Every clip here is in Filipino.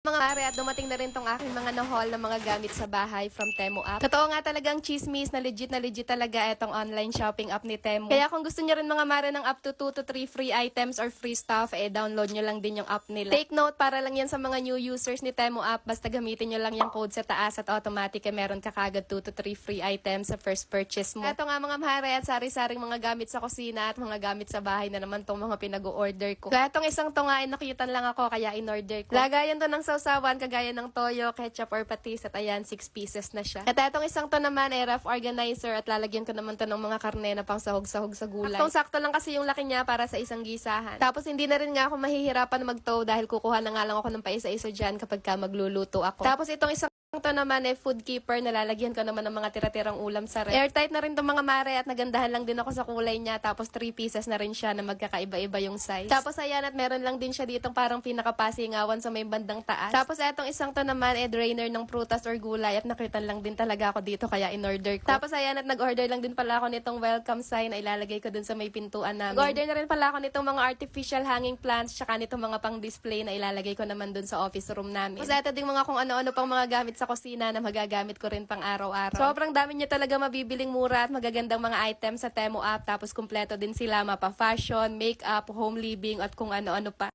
Mga pare, at dumating na rin tong aking mga na-haul na mga gamit sa bahay from Temu app. Totoo nga talagang chismis na legit talaga itong online shopping app ni Temu. Kaya kung gusto nyo rin mga mare ng up to 2 to 3 free items or free stuff, download nyo lang din yung app nila. Take note, para lang yan sa mga new users ni Temu app, basta gamitin nyo lang yung code sa taas at automatic meron ka kagad 2 to 3 free items sa first purchase mo. Ito nga mga mare at sari-saring mga gamit sa kusina at mga gamit sa bahay na naman tong mga pinag-order ko. Kaya itong isang to nga nakitan lang ako kaya in-order ko. Lagayan to ng sausawan kagaya ng toyo, ketchup or patis at ayan 6 pieces na siya. At itong isang to naman ay rough organizer at lalagyan ko naman to ng mga karne na pang sahog-sahog sa gulay. Sakto lang kasi yung laki niya para sa isang gisahan. Tapos hindi na rin nga ako mahihirapan mag-tow dahil kukuha na nga lang ako ng paisa-isa dyan kapag ka magluluto ako. Tapos itong isang ito naman food keeper, nalalagyan ko naman ng mga tira-tirang ulam sa ref. Airtight na rin itong mga mare at nagandahan lang din ako sa kulay niya. Tapos 3 pieces na rin siya na magkakaiba-iba yung size. Tapos ayan, at meron lang din siya ditong parang pinakapasingawan sa may bandang taas. Tapos etong isang to naman drainer ng prutas or gulay at nakritan lang din talaga ako dito kaya in-order ko. Tapos ayan, at nag-order lang din pala ako nitong welcome sign na ilalagay ko dun sa may pintuan namin. Nag-order na rin pala ako nitong mga artificial hanging plants tsaka nitong mga pang display na ilalagay ko naman dun sa office room namin. Tapos eto ding mga kung ano-ano pang mga gamit sa kusina na magagamit ko rin pang araw-araw. Sobrang dami niya talaga mabibiling mura at magagandang mga items sa Temu app. Tapos kumpleto din sila, mapa fashion, makeup, home living at kung ano-ano pa.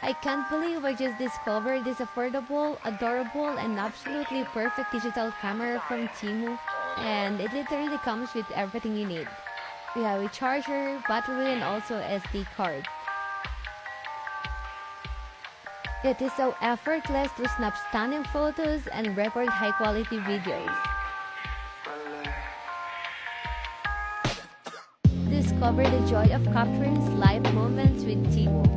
I can't believe I just discovered this affordable, adorable, and absolutely perfect digital camera from Temu, and it literally comes with everything you need. We have a charger, battery, and also SD card. It is so effortless to snap stunning photos and record high-quality videos. Discover the joy of capturing live moments with Temu.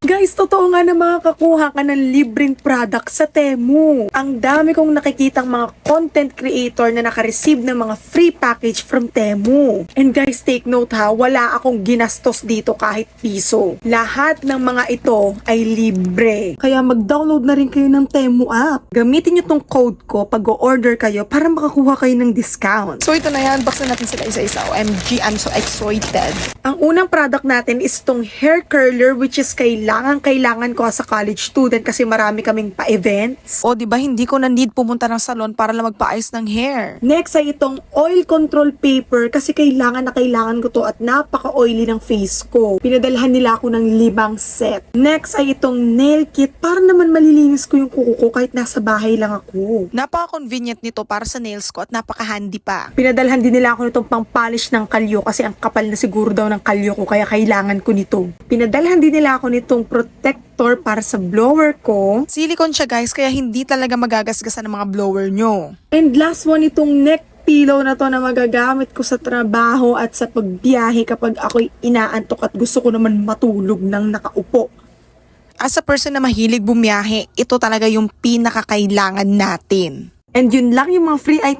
Guys, totoo nga na makakakuha ka ng libreng product sa Temu. Ang dami kong nakikitang mga content creator na nakareceive ng mga free package from Temu. And guys, take note ha, wala akong ginastos dito kahit piso. Lahat ng mga ito ay libre. Kaya mag-download na rin kayo ng Temu app. Gamitin nyo tong code ko pag o-order kayo para makakuha kayo ng discount. So ito na yan, baksan natin sila isa-isa. OMG, I'm so excited. Ang unang product natin is tong hair curler, which is kailangan ko as a college student kasi marami kaming pa-events. O diba, hindi ko na need pumunta ng salon para lang magpa-ayos ng hair. Next ay itong oil control paper kasi kailangan ko to at napaka-oily ng face ko. Pinadalhan nila ako ng 5 set. Next ay itong nail kit para naman malilinis ko yung kuko ko kahit nasa bahay lang ako. Napaka-convenient nito para sa nails ko at napaka-handy pa. Pinadalhan din nila ako nitong pang-polish ng kalyo kasi ang kapal na siguro daw ng kalyo ko kaya kailangan ko nito. Pinadalhan din nila ako nitong protector para sa blower ko. Silicone siya guys, kaya hindi talaga magagasgasan ng mga blower nyo. And last one, itong neck pillow na to na magagamit ko sa trabaho at sa pagbiyahe kapag ako'y inaantok at gusto ko naman matulog ng nakaupo. As a person na mahilig bumiyahe, ito talaga yung pinakakailangan natin. And yun lang yung mga free items